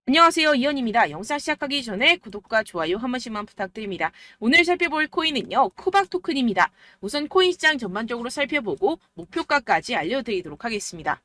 안녕하세요, 이현입니다. 영상 시작하기 전에 구독과 좋아요 한 번씩만 부탁드립니다. 오늘 살펴볼 코인은요, 코박 토큰입니다. 우선 코인 시장 전반적으로 살펴보고 목표가까지 알려드리도록 하겠습니다.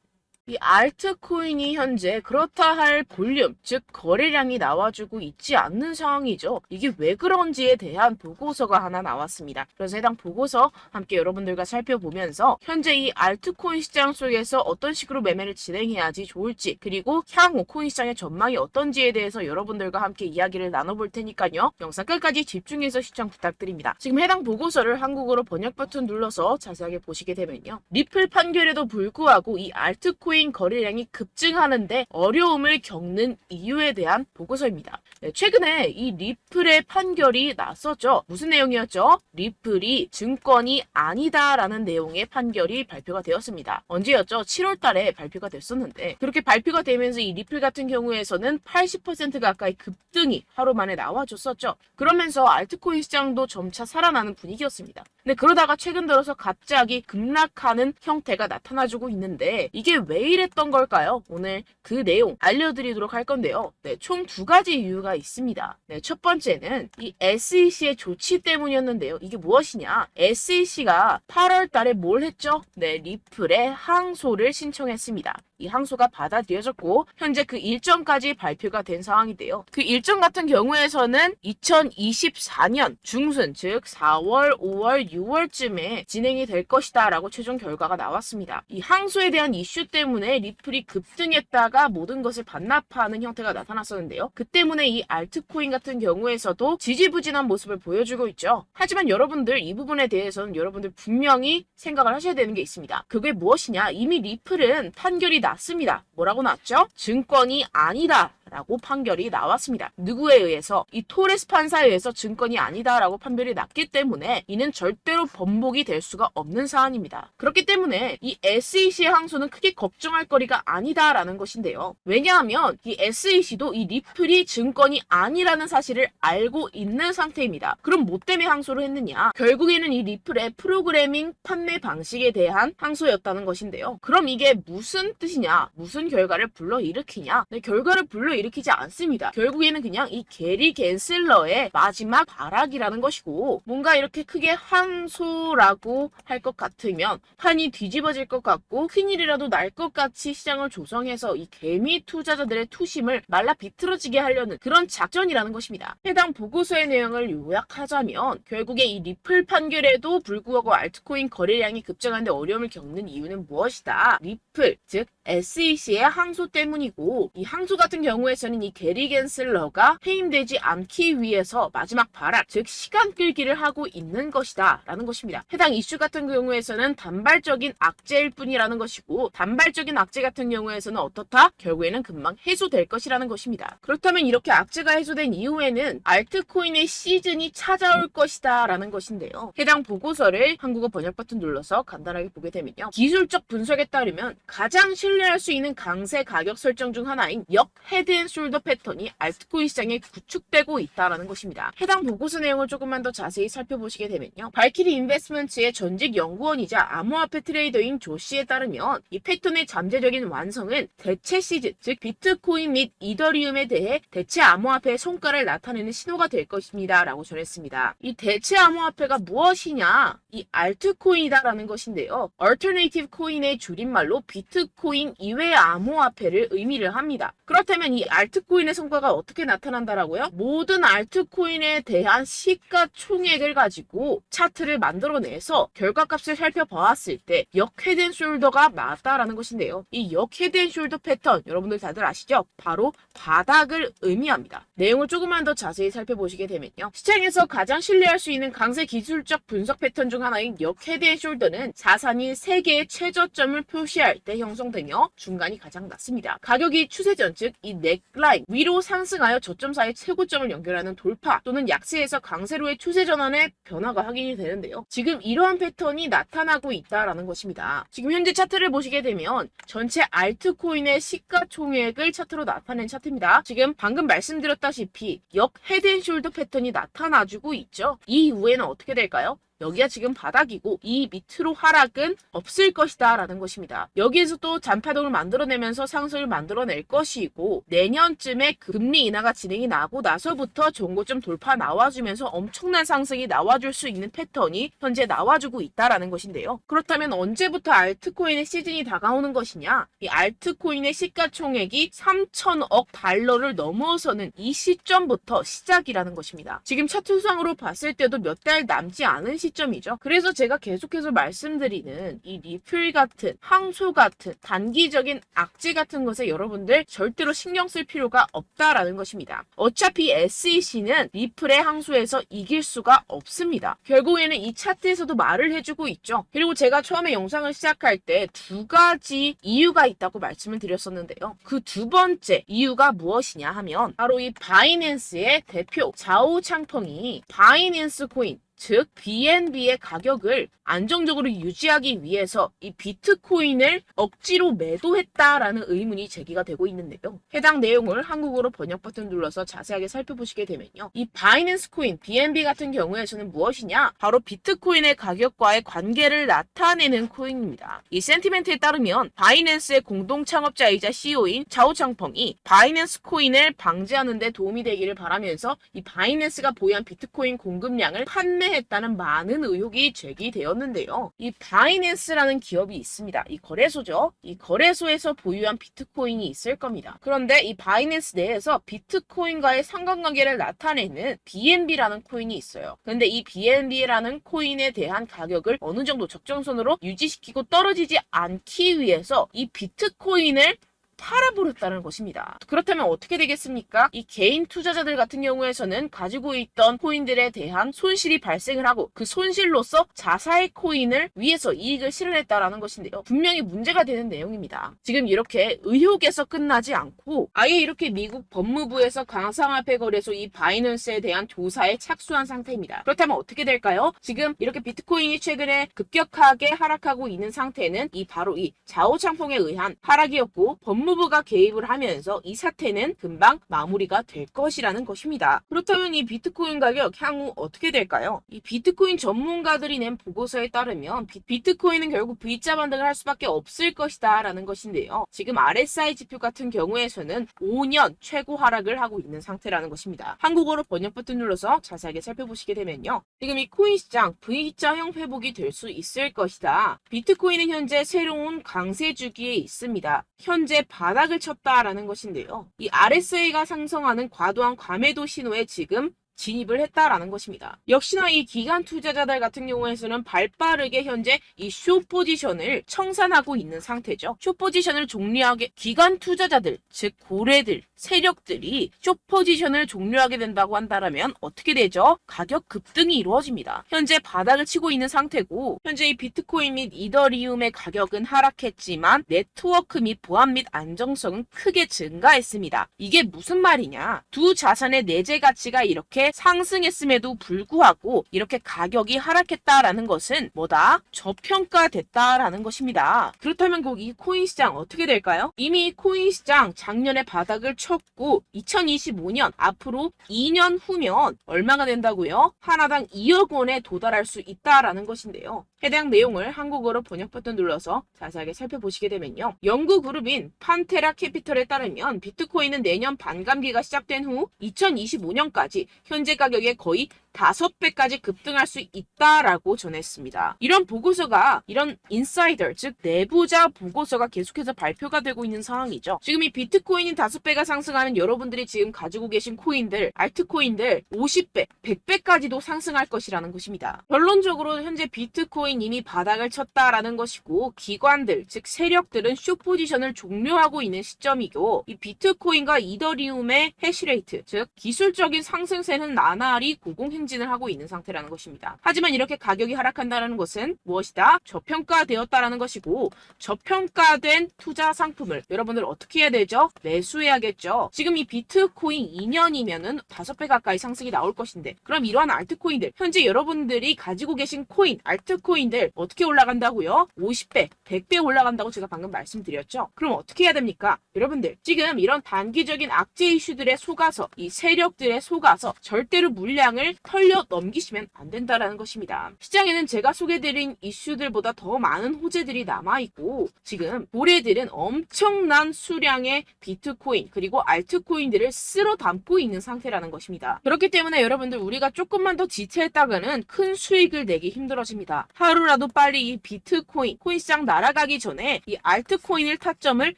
이 알트코인이 현재 그렇다 할 볼륨, 즉 거래량이 나와주고 있지 않는 상황이죠. 이게 왜 그런지에 대한 보고서가 하나 나왔습니다. 그래서 해당 보고서 함께 여러분들과 살펴보면서 현재 이 알트코인 시장 속에서 어떤 식으로 매매를 진행해야지 좋을지, 그리고 향후 코인 시장의 전망이 어떤지에 대해서 여러분들과 함께 이야기를 나눠볼 테니까요. 영상 끝까지 집중해서 시청 부탁드립니다. 지금 해당 보고서를 한국어로 번역 버튼 눌러서 자세하게 보시게 되면요. 리플 판결에도 불구하고 이 알트코인 거래량이 급증하는데 어려움을 겪는 이유에 대한 보고서입니다. 최근에 이 리플의 판결이 났었죠. 무슨 내용이었죠? 리플이 증권이 아니다라는 내용의 판결이 발표가 되었습니다. 언제였죠? 7월 달에 발표가 됐었는데, 그렇게 발표가 되면서 이 리플 같은 경우에서는 80% 가까이 급등이 하루 만에 나와줬었죠. 그러면서 알트코인 시장도 점차 살아나는 분위기였습니다. 근데 그러다가 최근 들어서 갑자기 급락하는 형태가 나타나주고 있는데, 이게 왜 이랬던 걸까요? 오늘 그 내용 알려드리도록 할 건데요. 총 두 가지 이유가 있습니다. 첫 번째는 이 SEC의 조치 때문이었는데요. 이게 무엇이냐? SEC가 8월 달에 뭘 했죠? 리플의 항소를 신청했습니다. 이 항소가 받아들여졌고 현재 그 일정까지 발표가 된 상황인데요. 그 일정 같은 경우에서는 2024년 중순, 즉 4월, 5월, 6월쯤에 진행이 될 것이다 라고 최종 결과가 나왔습니다. 이 항소에 대한 이슈 때문에 리플이 급등했다가 모든 것을 반납하는 형태가 나타났었는데요. 그 때문에 이 알트코인 같은 경우에서도 지지부진한 모습을 보여주고 있죠. 하지만 여러분들 이 부분에 대해서는 여러분들 분명히 생각을 하셔야 되는 게 있습니다. 그게 무엇이냐? 이미 리플은 판결이 났습니다. 뭐라고 났죠? 증권이 아니다 라고 판결이 나왔습니다. 누구에 의해서? 이 토레스 판사에 의해서 증권이 아니다라고 판결이 났기 때문에 이는 절대로 번복이 될 수가 없는 사안입니다. 그렇기 때문에 이 SEC의 항소는 크게 걱정할 거리가 아니다라는 것인데요. 왜냐하면 이 SEC도 이 리플이 증권이 아니라는 사실을 알고 있는 상태입니다. 그럼 뭐 때문에 항소를 했느냐? 결국에는 이 리플의 프로그래밍 판매 방식에 대한 항소였다는 것인데요. 그럼 이게 무슨 뜻이냐? 무슨 결과를 불러일으키냐? 결과를 불러일으키지 않습니다. 결국에는 그냥 이 게리 갠슬러의 마지막 발악이라는 것이고, 뭔가 이렇게 크게 항소라고 할 것 같으면 판이 뒤집어질 것 같고 큰일이라도 날 것 같이 시장을 조성해서 이 개미 투자자들의 투심을 말라 비틀어지게 하려는 그런 작전이라는 것입니다. 해당 보고서의 내용을 요약하자면 결국에 이 리플 판결에도 불구하고 알트코인 거래량이 급증하는데 어려움을 겪는 이유는 무엇이다? 리플, 즉 SEC의 항소 때문이고, 이 항소 같은 경우에서는 이 게리 갠슬러가 해임되지 않기 위해서 마지막 발악, 즉 시간 끌기를 하고 있는 것이다 라는 것입니다. 해당 이슈 같은 경우에서는 단발적인 악재일 뿐이라는 것이고, 단발적인 악재 같은 경우에서는 어떻다? 결국에는 금방 해소될 것이라는 것입니다. 그렇다면 이렇게 악재가 해소된 이후에는 알트코인의 시즌이 찾아올 것이다 라는 것인데요. 해당 보고서를 한국어 번역 버튼 눌러서 간단하게 보게 되면요. 기술적 분석에 따르면 가장 신뢰할 수 있는 강세 가격 설정 중 하나인 역 헤드앤숄더 패턴이 알트코인 시장에 구축되고 있다는 것입니다. 해당 보고서 내용을 조금만 더 자세히 살펴보시게 되면요. 발키리 인베스트먼트의 전직 연구원이자 암호화폐 트레이더인 조 씨에 따르면 이 패턴의 잠재적인 완성은 대체 시즌, 즉 비트코인 및 이더리움에 대해 대체 암호화폐의 성과를 나타내는 신호가 될 것입니다 라고 전했습니다. 이 대체 암호화폐가 무엇이냐? 이 알트코인이다라는 것인데요. Alternative Coin의 줄임말로 비트코인 이외의 암호화폐를 의미를 합니다. 그렇다면 이 알트코인의 성과가 어떻게 나타난다라고요? 모든 알트코인에 대한 시가총액을 가지고 차트를 만들어내서 결과값을 살펴보았을 때 역 헤드앤숄더가 맞다라는 것인데요. 이 역 헤드앤숄더 패턴 여러분들 다들 아시죠? 바로 바닥을 의미합니다. 내용을 조금만 더 자세히 살펴보시게 되면요. 시장에서 가장 신뢰할 수 있는 강세 기술적 분석 패턴 중 하나인 역 헤드앤숄더는 자산이 3개의 최저점을 표시할 때 형성되며 중간이 가장 낮습니다. 가격이 추세전, 즉 이 넥라인 위로 상승하여 저점 사이 최고점을 연결하는 돌파 또는 약세에서 강세로의 추세 전환의 변화가 확인이 되는데요. 지금 이러한 패턴이 나타나고 있다라는 것입니다. 지금 현재 차트를 보시게 되면 전체 알트코인의 시가총액을 차트로 나타낸 차트입니다. 지금 방금 말씀드렸다시피 역 헤드앤숄더 패턴이 나타나주고 있죠. 이 이후에는 어떻게 될까요? 여기가 지금 바닥이고 이 밑으로 하락은 없을 것이다 라는 것입니다. 여기에서 또 잔파동을 만들어내면서 상승을 만들어낼 것이고 내년쯤에 금리 인하가 진행이 나고 나서부터 전고점 돌파 나와주면서 엄청난 상승이 나와줄 수 있는 패턴이 현재 나와주고 있다라는 것인데요. 그렇다면 언제부터 알트코인의 시즌이 다가오는 것이냐? 이 알트코인의 시가총액이 3천억 달러를 넘어서는 이 시점부터 시작이라는 것입니다. 지금 차트상으로 봤을 때도 몇 달 남지 않은 시점이죠. 그래서 제가 계속해서 말씀드리는 이 리플 같은 항소 같은 단기적인 악재 같은 것에 여러분들 절대로 신경 쓸 필요가 없다라는 것입니다. 어차피 SEC는 리플의 항소에서 이길 수가 없습니다. 결국에는 이 차트에서도 말을 해주고 있죠. 그리고 제가 처음에 영상을 시작할 때 두 가지 이유가 있다고 말씀을 드렸었는데요. 그 두 번째 이유가 무엇이냐 하면 바로 이 바이낸스의 대표 자오 창펑이 바이낸스 코인 즉 BNB의 가격을 안정적으로 유지하기 위해서 이 비트코인을 억지로 매도했다라는 의문이 제기가 되고 있는데요. 해당 내용을 한국어로 번역 버튼 눌러서 자세하게 살펴보시게 되면요. 이 바이낸스 코인 BNB 같은 경우에서는 무엇이냐? 바로 비트코인의 가격과의 관계를 나타내는 코인입니다. 이 센티멘트에 따르면 바이낸스의 공동 창업자이자 CEO인 자오 창펑이 바이낸스 코인을 방지하는 데 도움이 되기를 바라면서 이 바이낸스가 보유한 비트코인 공급량을 판매했다는 많은 의혹이 제기되었는데요. 이 바이낸스라는 기업이 있습니다. 이 거래소죠. 이 거래소에서 보유한 비트코인이 있을 겁니다. 그런데 이 바이낸스 내에서 비트코인과의 상관관계를 나타내는 BNB라는 코인이 있어요. 그런데 이 BNB라는 코인에 대한 가격을 어느 정도 적정선으로 유지시키고 떨어지지 않기 위해서 이 비트코인을 팔아버렸다는 것입니다. 그렇다면 어떻게 되겠습니까? 이 개인 투자자들 같은 경우에서는 가지고 있던 코인들에 대한 손실이 발생을 하고 그 손실로서 자사의 코인을 위해서 이익을 실현했다라는 것인데요. 분명히 문제가 되는 내용입니다. 지금 이렇게 의혹에서 끝나지 않고 아예 이렇게 미국 법무부에서 가상화폐 거래소 이 바이낸스에 대한 조사에 착수한 상태입니다. 그렇다면 어떻게 될까요? 지금 이렇게 비트코인이 최근에 급격하게 하락하고 있는 상태는 바로 이 자오 창펑에 의한 하락이었고 법무부가 개입을 하면서 이 사태는 금방 마무리가 될 것이라는 것입니다. 그렇다면 이 비트코인 가격 향후 어떻게 될까요? 이 비트코인 전문가들이 낸 보고서에 따르면 비트코인은 결국 V자 반등을 할 수밖에 없을 것이다 라는 것인데요. 지금 RSI 지표 같은 경우에서는 5년 최고 하락을 하고 있는 상태라는 것입니다. 한국어로 번역 버튼 눌러서 자세하게 살펴보시게 되면요. 지금 이 코인 시장 V자형 회복이 될 수 있을 것이다. 비트코인은 현재 새로운 강세 주기에 있습니다. 현재 바닥을 쳤다라는 것인데요. 이 RSI가 상승하는 과도한 과매도 신호에 지금 진입을 했다라는 것입니다. 역시나 이 기관 투자자들 같은 경우에서는 발빠르게 현재 이 숏 포지션을 청산하고 있는 상태죠. 숏 포지션을 종료하게 기관 투자자들, 즉 고래들, 세력들이 숏 포지션을 종료하게 된다고 한다면 어떻게 되죠? 가격 급등이 이루어집니다. 현재 바닥을 치고 있는 상태고 현재 이 비트코인 및 이더리움의 가격은 하락했지만 네트워크 및 보안 및 안정성은 크게 증가했습니다. 이게 무슨 말이냐? 두 자산의 내재 가치가 이렇게 상승했음에도 불구하고 이렇게 가격이 하락했다라는 것은 뭐다? 저평가됐다라는 것입니다. 그렇다면 꼭 이 코인 시장 어떻게 될까요? 이미 코인 시장 작년에 바닥을 쳤고 2025년 앞으로 2년 후면 얼마가 된다고요? 하나당 2억 원에 도달할 수 있다라는 것인데요. 해당 내용을 한국어로 번역 버튼 눌러서 자세하게 살펴보시게 되면요. 연구 그룹인 판테라 캐피털에 따르면 비트코인은 내년 반감기가 시작된 후 2025년까지 현재 가격의 거의 5배까지 급등할 수 있다라고 전했습니다. 이런 보고서가 이런 인사이더 즉 내부자 보고서가 계속해서 발표가 되고 있는 상황이죠. 지금 이 비트코인이 5배가 상승하면 여러분들이 지금 가지고 계신 코인들, 알트코인들 50배, 100배까지도 상승할 것이라는 것입니다. 결론적으로 현재 비트코인 이미 바닥을 쳤다라는 것이고 기관들 즉 세력들은 숏 포지션을 종료하고 있는 시점이고 이 비트코인과 이더리움의 해시레이트 즉 기술적인 상승세는 나날이 고공행진을 하고 있는 상태라는 것입니다. 하지만 이렇게 가격이 하락한다는 것은 무엇이다? 저평가되었다라는 것이고 저평가된 투자 상품을 여러분들 어떻게 해야 되죠? 매수해야겠죠. 지금 이 비트코인 2년이면은 5배 가까이 상승이 나올 것인데 그럼 이러한 알트코인들 현재 여러분들이 가지고 계신 코인, 알트코인들 어떻게 올라간다고요? 50배, 100배 올라간다고 제가 방금 말씀드렸죠. 그럼 어떻게 해야 됩니까? 여러분들 지금 이런 단기적인 악재 이슈들에 속아서 이 세력들에 속아서 절대로 물량을 흘려 넘기시면 안 된다라는 것입니다. 시장에는 제가 소개드린 이슈들보다 더 많은 호재들이 남아있고 지금 고래들은 엄청난 수량의 비트코인 그리고 알트코인들을 쓸어 담고 있는 상태라는 것입니다. 그렇기 때문에 여러분들 우리가 조금만 더 지체했다가는 큰 수익을 내기 힘들어집니다. 하루라도 빨리 이 비트코인, 코인시장 날아가기 전에 이 알트코인을 타점을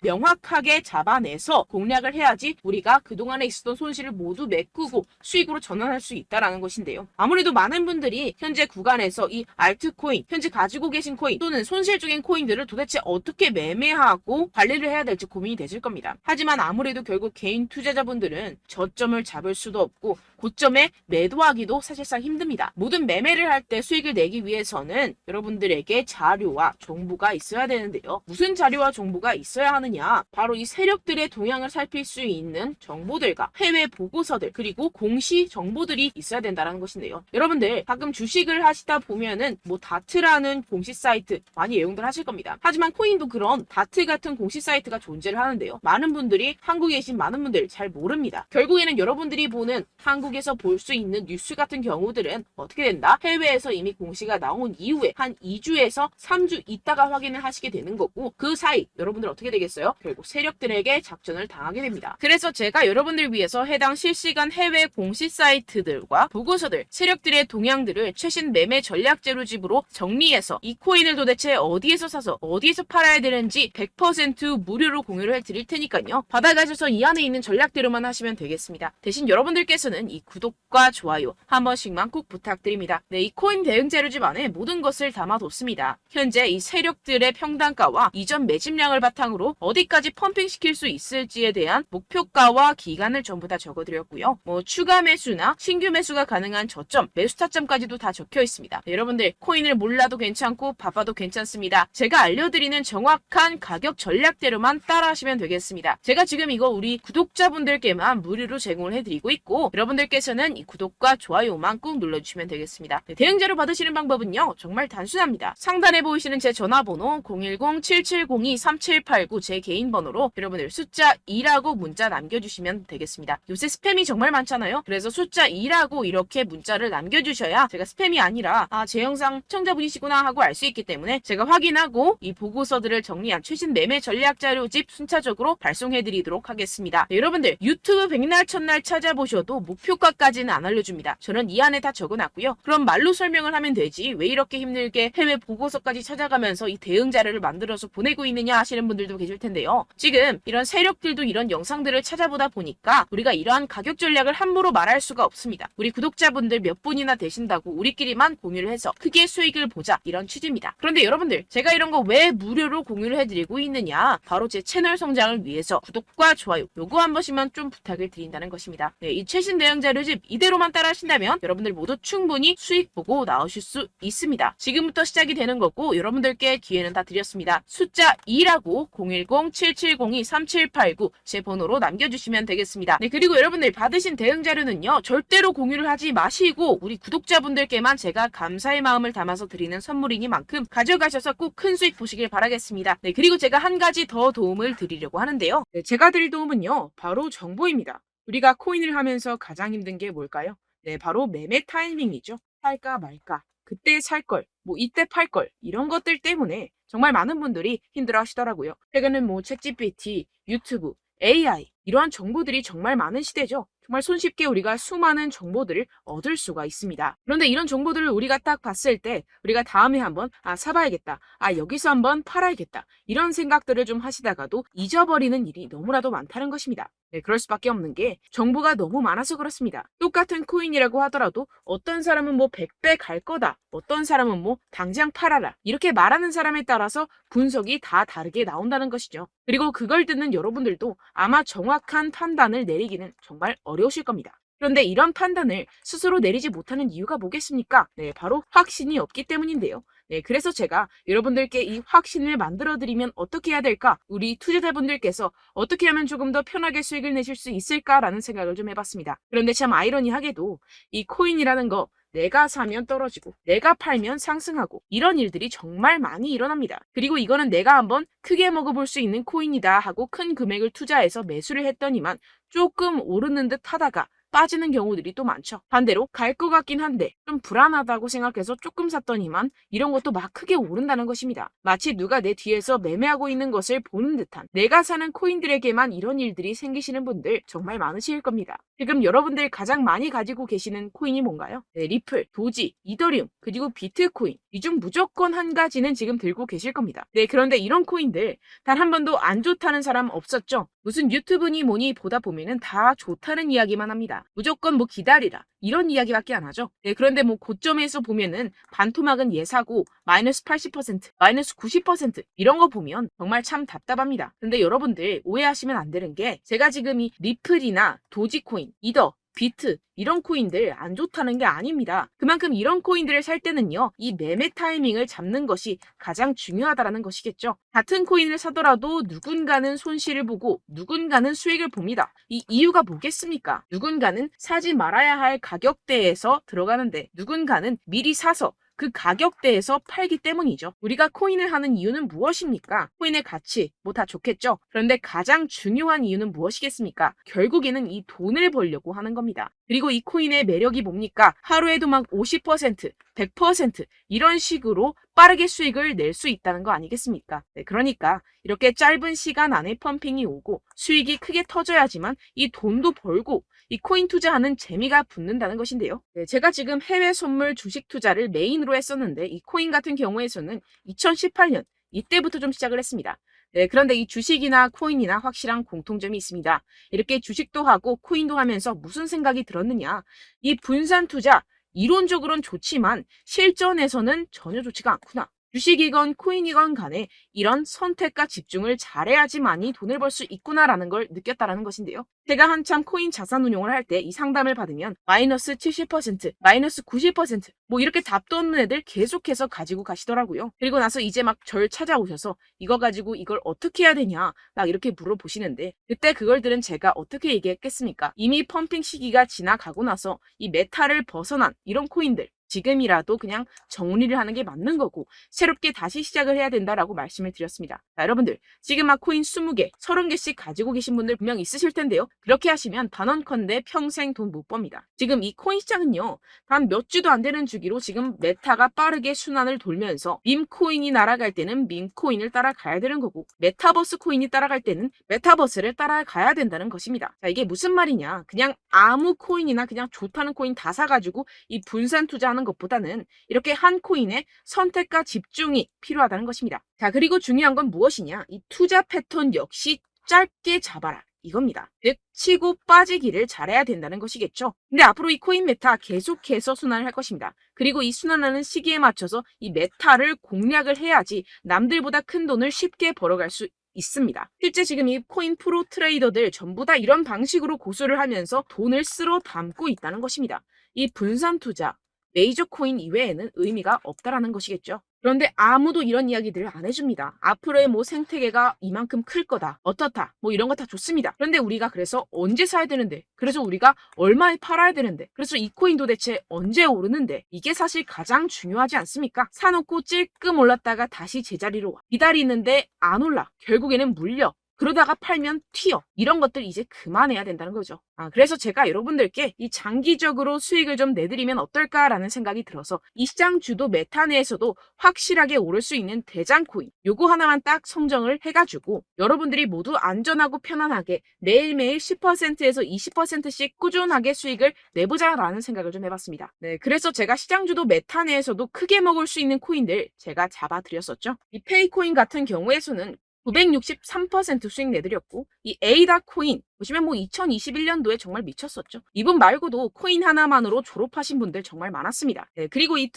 명확하게 잡아내서 공략을 해야지 우리가 그동안에 있었던 손실을 모두 메꾸고 수익으로 전환할 수 있다라는 것인데요. 아무래도 많은 분들이 현재 구간에서 이 알트코인, 현재 가지고 계신 코인 또는 손실 중인 코인들을 도대체 어떻게 매매하고 관리를 해야 될지 고민이 되실 겁니다. 하지만 아무래도 결국 개인 투자자분들은 저점을 잡을 수도 없고 고점에 매도하기도 사실상 힘듭니다. 모든 매매를 할 때 수익을 내기 위해서는 여러분들에게 자료와 정보가 있어야 되는데요. 무슨 자료와 정보가 있어야 하느냐? 바로 이 세력들의 동향을 살필 수 있는 정보들과 해외 보고서들 그리고 공시 정보들이 있어야 된다는 것인데요. 여러분들 가끔 주식을 하시다 보면은 뭐 다트라는 공시 사이트 많이 애용들 하실 겁니다. 하지만 코인도 그런 다트 같은 공시 사이트가 존재를 하는데요. 많은 분들이 한국에 계신 많은 분들 잘 모릅니다. 결국에는 여러분들이 보는 한국에서 볼 수 있는 뉴스 같은 경우들은 어떻게 된다? 해외에서 이미 공시가 나온 이후에 한 2주에서 3주 있다가 확인을 하시게 되는 거고 그 사이 여러분들 어떻게 되겠어요? 결국 세력들에게 작전을 당하게 됩니다. 그래서 제가 여러분들 위해서 해당 실시간 해외 공시 사이트들과 보고서들, 세력들의 동향들을 최신 매매 전략 재료집으로 정리해서 이 코인을 도대체 어디에서 사서 어디에서 팔아야 되는지 100% 무료로 공유를 해드릴 테니까요. 받아가셔서 이 안에 있는 전략대로만 하시면 되겠습니다. 대신 여러분들께서는 이 구독과 좋아요 한 번씩만 꼭 부탁드립니다. 네, 이 코인 대응 재료집 안에 모든 것을 담아뒀습니다. 현재 이 세력들의 평단가와 이전 매집량을 바탕으로 어디까지 펌핑시킬 수 있을지에 대한 목표가와 기간을 전부 다 적어드렸고요. 뭐 추가 매수나 신규 매수가 가능한 저점, 매수 타점까지도 다 적혀 있습니다. 네, 여러분들 코인을 몰라도 괜찮고 바빠도 괜찮습니다. 제가 알려드리는 정확한 가격 전략대로만 따라하시면 되겠습니다. 제가 지금 이거 우리 구독자분들께만 무료로 제공을 해드리고 있고 여러분들께서는 이 구독과 좋아요만 꾹 눌러주시면 되겠습니다. 네, 대응 자료 받으시는 방법은요 정말 단순합니다. 상단에 보이시는 제 전화번호 010-7702-3789 제 개인 번호로 여러분들 숫자 2라고 문자 남겨주시면 되겠습니다. 요새 스팸이 정말 많잖아요. 그래서 숫자 2라고 이렇게 문자를 남겨주셔야 제가 스팸이 아니라 제 영상 시청자분이시구나 하고 알 수 있기 때문에 제가 확인하고 이 보고서들을 정리한 최신 매매 전략 자료집 순차적으로 발송해드리도록 하겠습니다. 네, 여러분들 유튜브 백날 첫날 찾아보셔도 목표가까지는 안 알려줍니다. 저는 이 안에 다 적어놨고요. 그럼 말로 설명을 하면 되지 왜 이렇게 힘들게 해외 보고서까지 찾아가면서 이 대응 자료를 만들어서 보내고 있느냐 하시는 분들도 계실 텐데요. 지금 이런 세력들도 이런 영상들을 찾아보다 보니까 우리가 이러한 가격 전략을 함부로 말할 수가 없습니다. 우리 구독자분들 몇 분이나 되신다고 우리끼리만 공유를 해서 크게 수익을 보자 이런 취지입니다. 그런데 여러분들 제가 이런 거 왜 무료로 공유를 해드리고 있느냐 바로 제 채널 성장을 위해서 구독과 좋아요 요거 한 번씩만 좀 부탁을 드린다는 것입니다. 네, 이 최신 대응 자료집 이대로만 따라 하신다면 여러분들 모두 충분히 수익 보고 나오실 수 있습니다. 지금부터 시작이 되는 거고 여러분들께 기회는 다 드렸습니다. 숫자 2라고 010-7702-3789 제 번호로 남겨주시면 되겠습니다. 네, 그리고 여러분들 받으신 대응 자료는요 절대로 공유를 하지 마시고 우리 구독자분들께만 제가 감사의 마음을 담아서 드리는 선물이니만큼 가져가셔서 꼭 큰 수익 보시길 바라겠습니다. 네, 그리고 제가 한 가지 더 도움을 드리려고 하는데요. 네, 제가 드릴 도움은요 바로 정보입니다. 우리가 코인을 하면서 가장 힘든 게 뭘까요? 네, 바로 매매 타이밍이죠. 살까 말까, 그때 살 걸, 뭐 이때 팔 걸 이런 것들 때문에 정말 많은 분들이 힘들어 하시더라고요. 최근은 뭐 챗GPT, 유튜브, AI 이러한 정보들이 정말 많은 시대죠. 정말 손쉽게 우리가 수많은 정보들을 얻을 수가 있습니다. 그런데 이런 정보들을 우리가 딱 봤을 때 우리가 다음에 한번 사봐야겠다. 여기서 한번 팔아야겠다. 이런 생각들을 좀 하시다가도 잊어버리는 일이 너무나도 많다는 것입니다. 네, 그럴 수밖에 없는 게 정보가 너무 많아서 그렇습니다. 똑같은 코인이라고 하더라도 어떤 사람은 뭐 100배 갈 거다. 어떤 사람은 뭐 당장 팔아라. 이렇게 말하는 사람에 따라서 분석이 다 다르게 나온다는 것이죠. 그리고 그걸 듣는 여러분들도 아마 정확한 판단을 내리기는 정말 어려우실 겁니다. 그런데 이런 판단을 스스로 내리지 못하는 이유가 뭐겠습니까? 네, 바로 확신이 없기 때문인데요. 네, 그래서 제가 여러분들께 이 확신을 만들어드리면 어떻게 해야 될까? 우리 투자자분들께서 어떻게 하면 조금 더 편하게 수익을 내실 수 있을까라는 생각을 좀 해봤습니다. 그런데 참 아이러니하게도 이 코인이라는 거 내가 사면 떨어지고 내가 팔면 상승하고 이런 일들이 정말 많이 일어납니다. 그리고 이거는 내가 한번 크게 먹어볼 수 있는 코인이다 하고 큰 금액을 투자해서 매수를 했더니만 조금 오르는 듯 하다가 빠지는 경우들이 또 많죠. 반대로 갈 것 같긴 한데 좀 불안하다고 생각해서 조금 샀더니만 이런 것도 막 크게 오른다는 것입니다. 마치 누가 내 뒤에서 매매하고 있는 것을 보는 듯한, 내가 사는 코인들에게만 이런 일들이 생기시는 분들 정말 많으실 겁니다. 지금 여러분들 가장 많이 가지고 계시는 코인이 뭔가요? 네, 리플, 도지, 이더리움, 그리고 비트코인. 이 중 무조건 한 가지는 지금 들고 계실 겁니다. 네, 그런데 이런 코인들 단 한 번도 안 좋다는 사람 없었죠? 무슨 유튜브니 뭐니 보다 보면은 다 좋다는 이야기만 합니다. 무조건 뭐 기다리라 이런 이야기밖에 안 하죠. 네, 그런데 뭐 고점에서 보면은 반토막은 예사고 마이너스 80%, 마이너스 90% 이런 거 보면 정말 참 답답합니다. 근데 여러분들 오해하시면 안 되는 게, 제가 지금 이 리플이나 도지코인, 이더, 비트 이런 코인들 안 좋다는 게 아닙니다. 그만큼 이런 코인들을 살 때는요, 이 매매 타이밍을 잡는 것이 가장 중요하다는 것이겠죠. 같은 코인을 사더라도 누군가는 손실을 보고 누군가는 수익을 봅니다. 이 이유가 뭐겠습니까? 누군가는 사지 말아야 할 가격대에서 들어가는데 누군가는 미리 사서 그 가격대에서 팔기 때문이죠. 우리가 코인을 하는 이유는 무엇입니까? 코인의 가치, 뭐 다 좋겠죠. 그런데 가장 중요한 이유는 무엇이겠습니까? 결국에는 이 돈을 벌려고 하는 겁니다. 그리고 이 코인의 매력이 뭡니까? 하루에도 막 50%, 100% 이런 식으로 빠르게 수익을 낼 수 있다는 거 아니겠습니까? 네, 그러니까 이렇게 짧은 시간 안에 펌핑이 오고 수익이 크게 터져야지만 이 돈도 벌고 이 코인 투자하는 재미가 붙는다는 것인데요. 네, 제가 지금 해외 선물 주식 투자를 메인으로 했었는데 이 코인 같은 경우에서는 2018년 이때부터 좀 시작을 했습니다. 네, 그런데 이 주식이나 코인이나 확실한 공통점이 있습니다. 이렇게 주식도 하고 코인도 하면서 무슨 생각이 들었느냐? 이 분산 투자, 이론적으로는 좋지만 실전에서는 전혀 좋지가 않구나. 주식이건 코인이건 간에 이런 선택과 집중을 잘해야지만이 돈을 벌 수 있구나라는 걸 느꼈다라는 것인데요. 제가 한참 코인 자산 운용을 할 때 이 상담을 받으면 마이너스 70%, 마이너스 90%, 뭐 이렇게 답도 없는 애들 계속해서 가지고 가시더라고요. 그리고 나서 이제 막 절 찾아오셔서 이거 가지고 이걸 어떻게 해야 되냐 막 이렇게 물어보시는데, 그때 그걸 들은 제가 어떻게 얘기했겠습니까? 이미 펌핑 시기가 지나가고 나서 이 메타를 벗어난 이런 코인들, 지금이라도 그냥 정리를 하는 게 맞는 거고 새롭게 다시 시작을 해야 된다라고 말씀을 드렸습니다. 자, 여러분들 지금 막 코인 20개, 30개씩 가지고 계신 분들 분명 있으실 텐데요. 그렇게 하시면 단언컨대 평생 돈 못 법니다. 지금 이 코인 시장은요, 단 몇 주도 안 되는 주기로 지금 메타가 빠르게 순환을 돌면서 밈코인이 날아갈 때는 밈코인을 따라가야 되는 거고, 메타버스 코인이 따라갈 때는 메타버스를 따라가야 된다는 것입니다. 자, 이게 무슨 말이냐? 그냥 아무 코인이나 그냥 좋다는 코인 다 사가지고 이 분산 투자하는 것보다는 이렇게 한 코인에 선택과 집중이 필요하다는 것입니다. 자, 그리고 중요한 건 무엇이냐? 이 투자 패턴 역시 짧게 잡아라. 이겁니다. 즉 치고 빠지기를 잘해야 된다는 것이겠죠. 근데 앞으로 이 코인 메타 계속해서 순환을 할 것입니다. 그리고 이 순환하는 시기에 맞춰서 이 메타를 공략을 해야지 남들보다 큰 돈을 쉽게 벌어갈 수 있습니다. 실제 지금 이 코인 프로 트레이더들 전부 다 이런 방식으로 고수를 하면서 돈을 쓸어 담고 있다는 것입니다. 이 분산 투자, 메이저 코인 이외에는 의미가 없다라는 것이겠죠. 그런데 아무도 이런 이야기들을 안 해줍니다. 앞으로의 뭐 생태계가 이만큼 클 거다, 어떻다, 뭐 이런 거 다 좋습니다. 그런데 우리가 그래서 언제 사야 되는데, 그래서 우리가 얼마에 팔아야 되는데, 그래서 이 코인 도대체 언제 오르는데, 이게 사실 가장 중요하지 않습니까? 사놓고 찔끔 올랐다가 다시 제자리로 와. 기다리는데 안 올라. 결국에는 물려. 그러다가 팔면 튀어. 이런 것들 이제 그만해야 된다는 거죠. 그래서 제가 여러분들께 이 장기적으로 수익을 좀 내드리면 어떨까라는 생각이 들어서 이 시장 주도 메타 내에서도 확실하게 오를 수 있는 대장 코인, 요거 하나만 딱 선정을 해가지고 여러분들이 모두 안전하고 편안하게 매일매일 10%에서 20%씩 꾸준하게 수익을 내보자라는 생각을 좀 해봤습니다. 네, 그래서 제가 시장 주도 메타 내에서도 크게 먹을 수 있는 코인들 제가 잡아드렸었죠. 이 페이코인 같은 경우에서는 963% 수익 내드렸고, 이 에이다 코인 보시면 뭐 2021년도에 정말 미쳤었죠. 이분 말고도 코인 하나만으로 졸업하신 분들 정말 많았습니다. 네, 그리고 이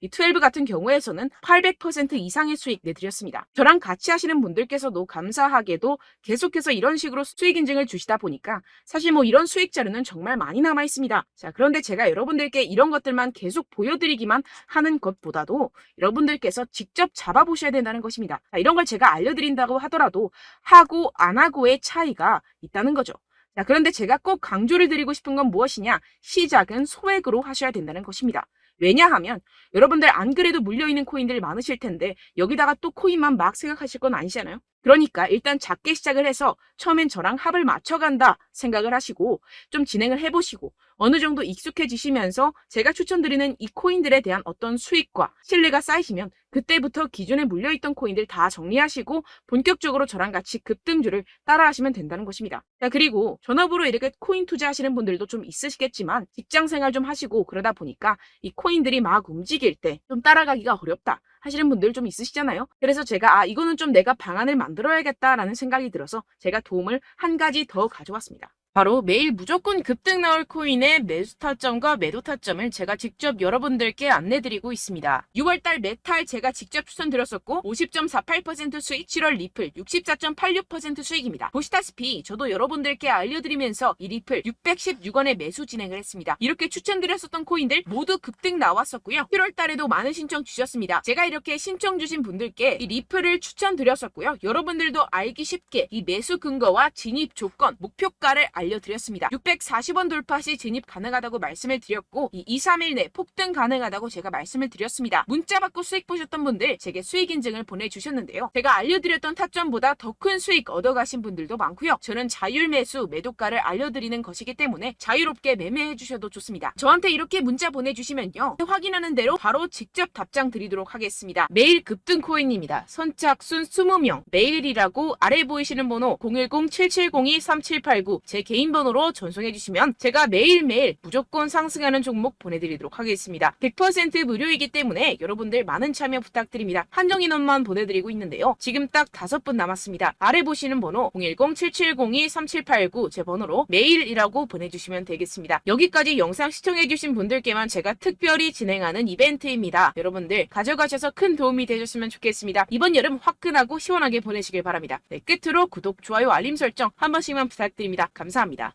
12 같은 경우에서는 800% 이상의 수익 내드렸습니다. 저랑 같이 하시는 분들께서도 감사하게도 계속해서 이런 식으로 수익 인증을 주시다 보니까 사실 뭐 이런 수익 자료는 정말 많이 남아 있습니다. 자, 그런데 제가 여러분들께 이런 것들만 계속 보여드리기만 하는 것보다도 여러분들께서 직접 잡아보셔야 된다는 것입니다. 자, 이런 걸 제가 알려드린다고 하더라도 하고 안 하고의 차이가 있다는 거죠. 자, 그런데 제가 꼭 강조를 드리고 싶은 건 무엇이냐? 시작은 소액으로 하셔야 된다는 것입니다. 왜냐하면 여러분들 안 그래도 물려있는 코인들이 많으실 텐데 여기다가 또 코인만 막 생각하실 건 아니잖아요. 그러니까 일단 작게 시작을 해서 처음엔 저랑 합을 맞춰간다 생각을 하시고 좀 진행을 해보시고 어느 정도 익숙해지시면서 제가 추천드리는 이 코인들에 대한 어떤 수익과 신뢰가 쌓이시면 그때부터 기존에 물려있던 코인들 다 정리하시고 본격적으로 저랑 같이 급등주를 따라하시면 된다는 것입니다. 자, 그리고 전업으로 이렇게 코인 투자하시는 분들도 좀 있으시겠지만 직장 생활 좀 하시고 그러다 보니까 이 코인들이 막 움직일 때 좀 따라가기가 어렵다 하시는 분들 좀 있으시잖아요. 그래서 제가 이거는 좀 내가 방안을 만들어야겠다라는 생각이 들어서 제가 도움을 한 가지 더 가져왔습니다. 바로 매일 무조건 급등 나올 코인의 매수 타점과 매도 타점을 제가 직접 여러분들께 안내드리고 있습니다. 6월달 메탈 제가 직접 추천드렸었고 50.48% 수익, 7월 리플 64.86% 수익입니다. 보시다시피 저도 여러분들께 알려드리면서 이 리플 616원에 매수 진행을 했습니다. 이렇게 추천드렸었던 코인들 모두 급등 나왔었고요. 7월달에도 많은 신청 주셨습니다. 제가 이렇게 신청 주신 분들께 이 리플을 추천드렸었고요. 여러분들도 알기 쉽게 이 매수 근거와 진입 조건, 목표가를 알려드렸습니다. 640원 돌파 시 진입 가능하다고 말씀을 드렸고 이 2, 3일 내 폭등 가능하다고 제가 말씀을 드렸습니다. 문자 받고 수익 보셨던 분들 제게 수익 인증을 보내주셨는데요. 제가 알려드렸던 타점보다 더 큰 수익 얻어가신 분들도 많고요. 저는 자율 매수 매도가를 알려드리는 것이기 때문에 자유롭게 매매해 주셔도 좋습니다. 저한테 이렇게 문자 보내주시면요. 확인하는 대로 바로 직접 답장 드리도록 하겠습니다. 매일 급등 코인입니다. 선착순 20명 매일이라고 아래 보이시는 번호 010-7702-3789 제 개인 번호로 전송해 주시면 제가 매일매일 무조건 상승하는 종목 보내드리도록 하겠습니다. 100% 무료이기 때문에 여러분들 많은 참여 부탁드립니다. 한정 인원만 보내드리고 있는데요. 지금 딱 5분 남았습니다. 아래 보시는 번호 010-7702-3789 제 번호로 메일이라고 보내주시면 되겠습니다. 여기까지 영상 시청해주신 분들께만 제가 특별히 진행하는 이벤트입니다. 여러분들 가져가셔서 큰 도움이 되셨으면 좋겠습니다. 이번 여름 화끈하고 시원하게 보내시길 바랍니다. 네, 끝으로 구독, 좋아요, 알림 설정 한 번씩만 부탁드립니다. 감사합니다.